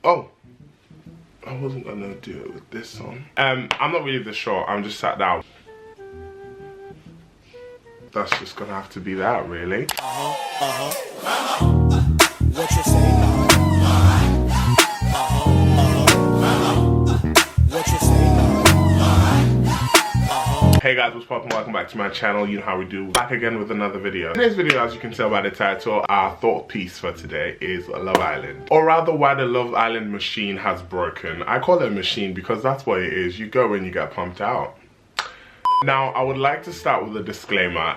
Oh, I wasn't gonna do it with this on. I'm not really this short, I'm just sat down. That's just gonna have to be that, really. What you say now? What you say now? Hey guys, what's poppin'? Welcome back to my channel. You know how we do. Back again with another video. Today's video, as you can tell by the title, our thought piece for today is Love Island. Or rather, why the Love Island machine has broken. I call it a machine because that's what it is. You go and you get pumped out. Now, I would like to start with a disclaimer.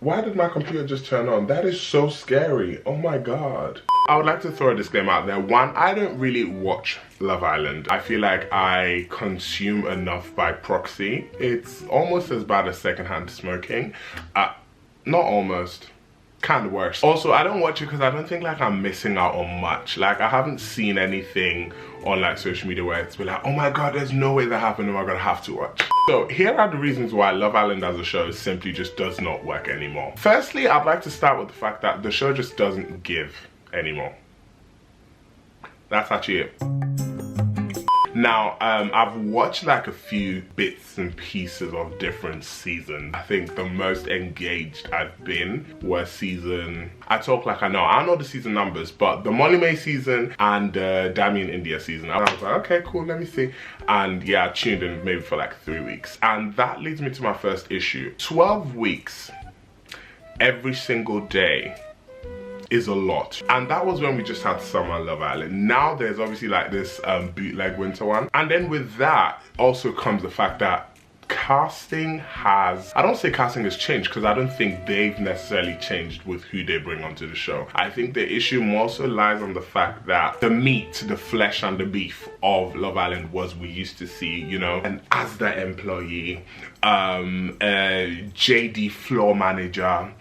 Why did my computer just turn on? That is so scary. Oh my god. I would like to throw a disclaimer out there. One, I don't really watch Love Island. I feel like I consume enough by proxy. It's almost as bad as secondhand smoking. Not almost. Kind of worse. Also, I don't watch it because I don't think like I'm missing out on much. Like, I haven't seen anything on like social media where it's been like, oh my god, there's no way that happened, am I gonna have to watch? So here are the reasons why Love Island as a show simply just does not work anymore. Firstly, I'd like to start with the fact that the show just doesn't give anymore. That's actually it. Now, I've watched like a few bits and pieces of different seasons. I think the most engaged I've been was season, I don't know the season numbers, but the Molly May season and Damien India season. I was like, okay, cool, let me see. And yeah, I tuned in maybe for like 3 weeks. And that leads me to my first issue. 12 weeks, every single day, is a lot. And that was when we just had Summer Love Island. Now there's obviously like this bootleg winter one. And then with that also comes the fact that casting has, I don't say casting has changed because I don't think they've necessarily changed with who they bring onto the show. I think the issue more so lies on the fact that the meat, the flesh and the beef of Love Island was we used to see, you know, an Asda employee, a JD floor manager,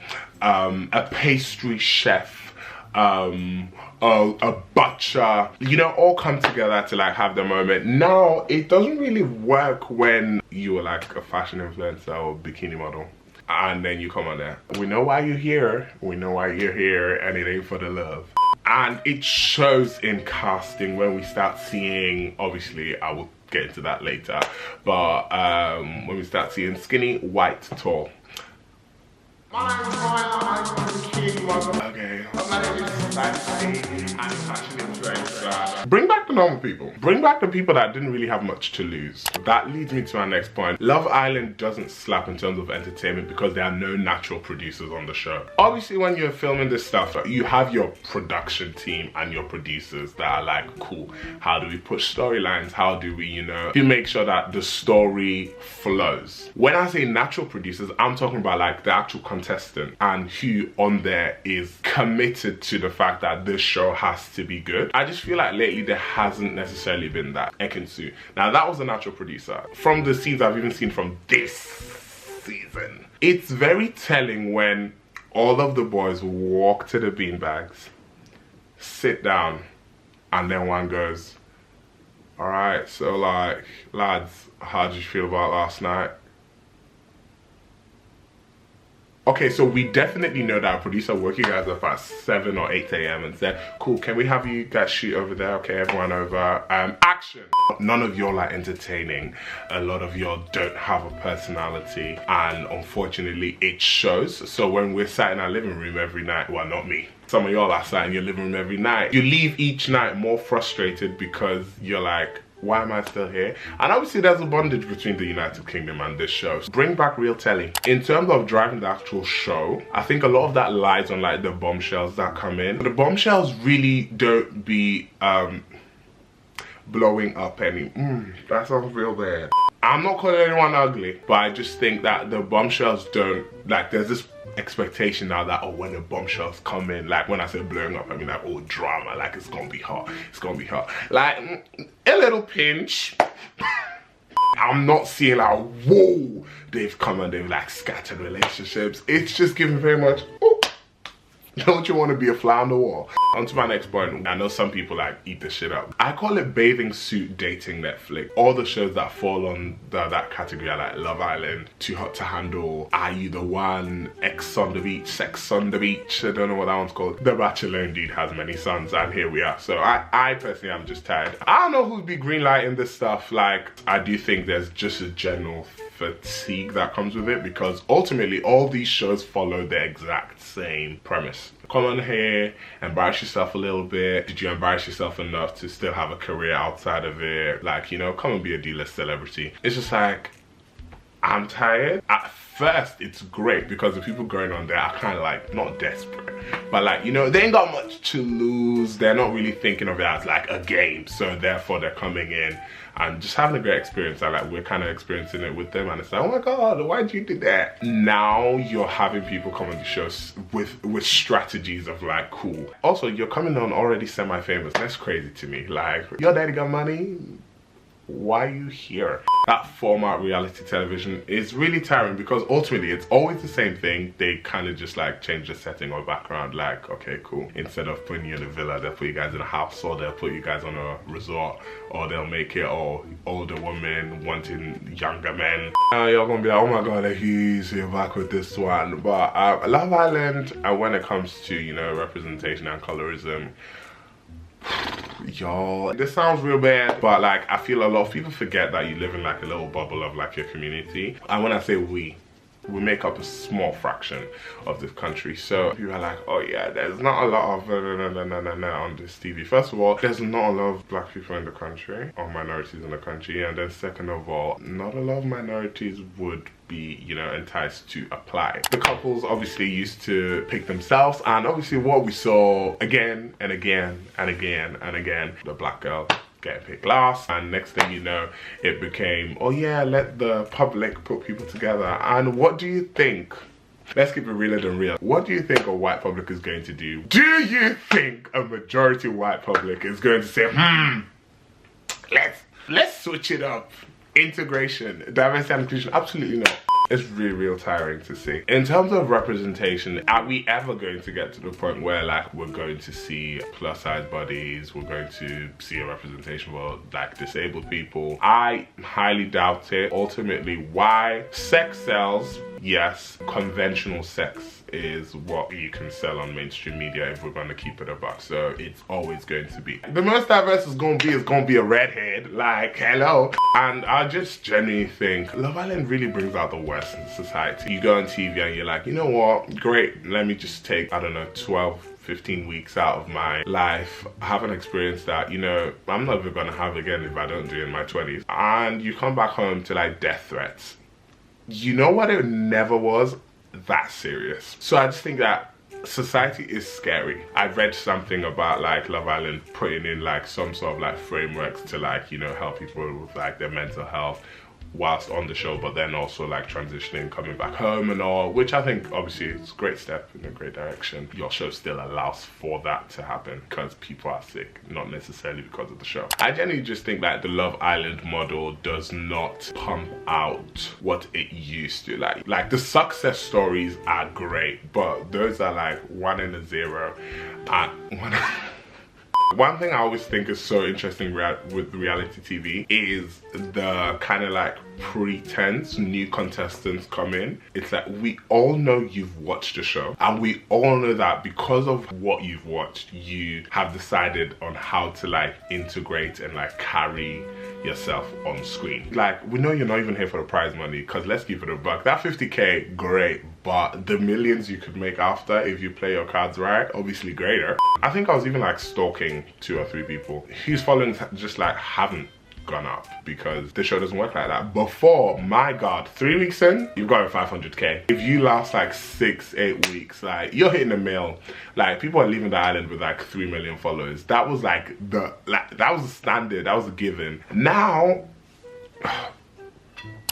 a pastry chef, a butcher, you know, all come together to like have the moment. Now it doesn't really work when you are like a fashion influencer or bikini model and then you come on there. We know why you're here, we know why you're here, and it ain't for the love. And it shows in casting when we start seeing, obviously I will get into that later, but when we start seeing skinny, white, tall. Okay. Bring back the normal people. Bring back the people that didn't really have much to lose. That leads me to my next point. Love Island doesn't slap in terms of entertainment because there are no natural producers on the show. Obviously, when you're filming this stuff, you have your production team and your producers that are like, cool, how do we push storylines? How do we, you know, make sure that the story flows? When I say natural producers, I'm talking about like the actual contestant and who on there is committed to the fact that this show has to be good. I just feel like lately there hasn't necessarily been that. Ekinsu. Now that was a natural producer. From the scenes I've even seen from this season, it's very telling when all of the boys walk to the beanbags, sit down, and then one goes, all right, so like, lads, how did you feel about last night? Okay, so we definitely know that our producer woke you guys up at 7 or 8 a.m. and said, cool, can we have you guys shoot over there? Okay, everyone over. Action! None of y'all are entertaining. A lot of y'all don't have a personality, and unfortunately it shows. So when we're sat in our living room every night, well, not me, some of y'all are sat in your living room every night, you leave each night more frustrated because you're like, why am I still here? And obviously there's a bondage between the United Kingdom and this show. Bring back real telly. In terms of driving the actual show, I think a lot of that lies on like the bombshells that come in. The bombshells really don't be blowing up any, that sounds real bad. I'm not calling anyone ugly, but I just think that the bombshells don't, like there's this expectation now that, oh, when the bombshells come in, like when I say blowing up, I mean like, oh, drama, like it's gonna be hot, it's gonna be hot. Like, a little pinch. I'm not seeing like, whoa, they've come and they've like scattered relationships. It's just giving very much, oh, Don't you want to be a fly on the wall? On to my next point. I know some people like eat this shit up. I call it bathing suit dating Netflix. All the shows that fall on that category are like Love Island, Too Hot to Handle, Are You the One, X on the Beach, Sex on the Beach. I don't know what that one's called. The Bachelor indeed has many sons, and here we are. So I personally am just tired. I don't know who'd be greenlighting this stuff. Like, I do think there's just a general fatigue that comes with it, because ultimately all these shows follow the exact same premise. Come on here, embarrass yourself a little bit. Did you embarrass yourself enough to still have a career outside of it? Like, you know, come and be a D-list celebrity. It's just like, I'm tired. At first, it's great because the people going on there are kind of like, not desperate, but like, you know, they ain't got much to lose. They're not really thinking of it as like a game. So therefore they're coming in and just having a great experience. And like, we're kind of experiencing it with them, and it's like, oh my God, why'd you do that? Now you're having people come on the shows with strategies of like, cool. Also, you're coming on already semi-famous. That's crazy to me. Like, your daddy got money? Why are you here? That format, reality television, is really tiring because ultimately it's always the same thing. They kind of just like change the setting or background. Like, okay, cool. Instead of putting you in a villa, they'll put you guys in a house, or they'll put you guys on a resort, or they'll make it all older women wanting younger men. You're gonna be like, oh my God, he's here back with this one. But Love Island, when it comes to, you know, representation and colorism, y'all, this sounds real bad, but like, I feel a lot of people forget that you live in like a little bubble of like your community. And when I say we make up a small fraction of this country. So people are like, oh yeah, there's not a lot of on this TV. First of all, there's not a lot of black people in the country, or minorities in the country. And then second of all, not a lot of minorities would be, you know, enticed to apply. The couples obviously used to pick themselves, and obviously what we saw again and again and again and again, the black girl getting picked last, and next thing you know, it became, oh yeah, let the public put people together. And what do you think? Let's keep it realer than real. What do you think a white public is going to do? Do you think a majority white public is going to say, let's switch it up? Integration, diversity and inclusion? Absolutely not. It's really real tiring to see. In terms of representation, are we ever going to get to the point where like we're going to see plus size bodies, we're going to see a representation for like disabled people? I highly doubt it. Ultimately, why? Sex sells, yes. Conventional sex is what you can sell on mainstream media if we're going to keep it a buck. So it's always going to be. The most diverse is going to be a redhead. Like, hello. And I just genuinely think Love Island really brings out the worst in society. You go on TV and you're like, you know what? Great. Let me just take, I don't know, 12-15 weeks out of my life. I have an experience that, you know, I'm never gonna have again if I don't do it in my 20s. And you come back home to like death threats. You know what it never was? That serious. So I just think that society is scary. I read something about like Love Island putting in like some sort of like frameworks to like, you know, help people with like their mental health whilst on the show, but then also like transitioning, coming back home and all, which I think obviously is a great step in a great direction. Your show still allows for that to happen because people are sick, not necessarily because of the show. I generally just think that the Love Island model does not pump out what it used to. Like the success stories are great, but those are like 1 and a 0 and one thing I always think is so interesting with reality TV is the kind of like pretense new contestants come in. It's like we all know you've watched the show, and we all know that because of what you've watched, you have decided on how to like integrate and like carry yourself on screen. Like, we know you're not even here for the prize money, because let's keep it a buck. That 50K, great, but the millions you could make after if you play your cards right, obviously greater. I think I was even like stalking 2 or 3 people whose followings just like haven't gone up because the show doesn't work like that. Before, my God, 3 weeks in, you've got a 500K. If you last like 6-8 weeks, like you're hitting a mill. Like people are leaving the island with like 3 million followers. That was like that was a standard, that was a given. Now,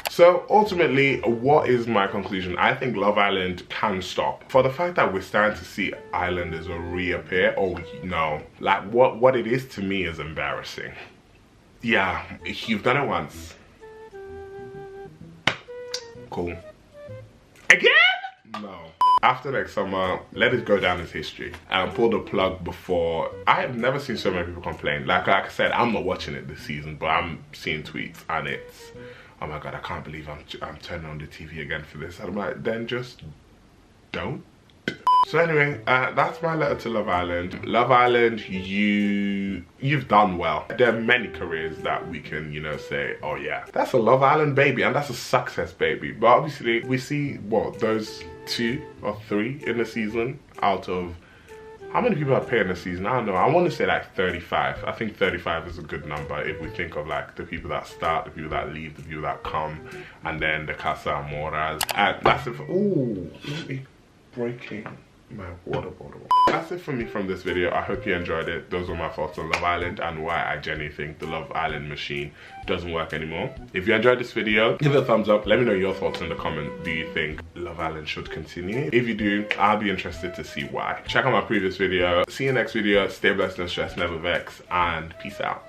so ultimately, what is my conclusion? I think Love Island can stop. For the fact that we're starting to see islanders reappear, oh no. Like what it is to me is embarrassing. Yeah, you've done it once. Cool. Again? No. After next summer, let it go down as history. And pull the plug before. I have never seen so many people complain. Like I said, I'm not watching it this season, but I'm seeing tweets and it's, oh my God, I can't believe I'm turning on the TV again for this. And I'm like, then just don't. So anyway, that's my letter to Love Island. Love Island, you've done well. There are many careers that we can, you know, say, oh yeah, that's a Love Island baby and that's a success baby. But obviously we see, what, those 2 or 3 in the season out of, how many people are paying the season? I don't know. I want to say like 35. I think 35 is a good number if we think of like the people that start, the people that leave, the people that come, and then the Casa Amoras. And that's it for, ooh, let me breaking my water bottle. That's it for me from this video. I hope you enjoyed it. Those were my thoughts on Love Island and why I genuinely think the Love Island machine doesn't work anymore. If you enjoyed this video, give it a thumbs up. Let me know your thoughts in the comment. Do you think Love Island should continue? If you do, I'll be interested to see why. Check out my previous video. See you next video. Stay blessed and stress, never vex, and peace out.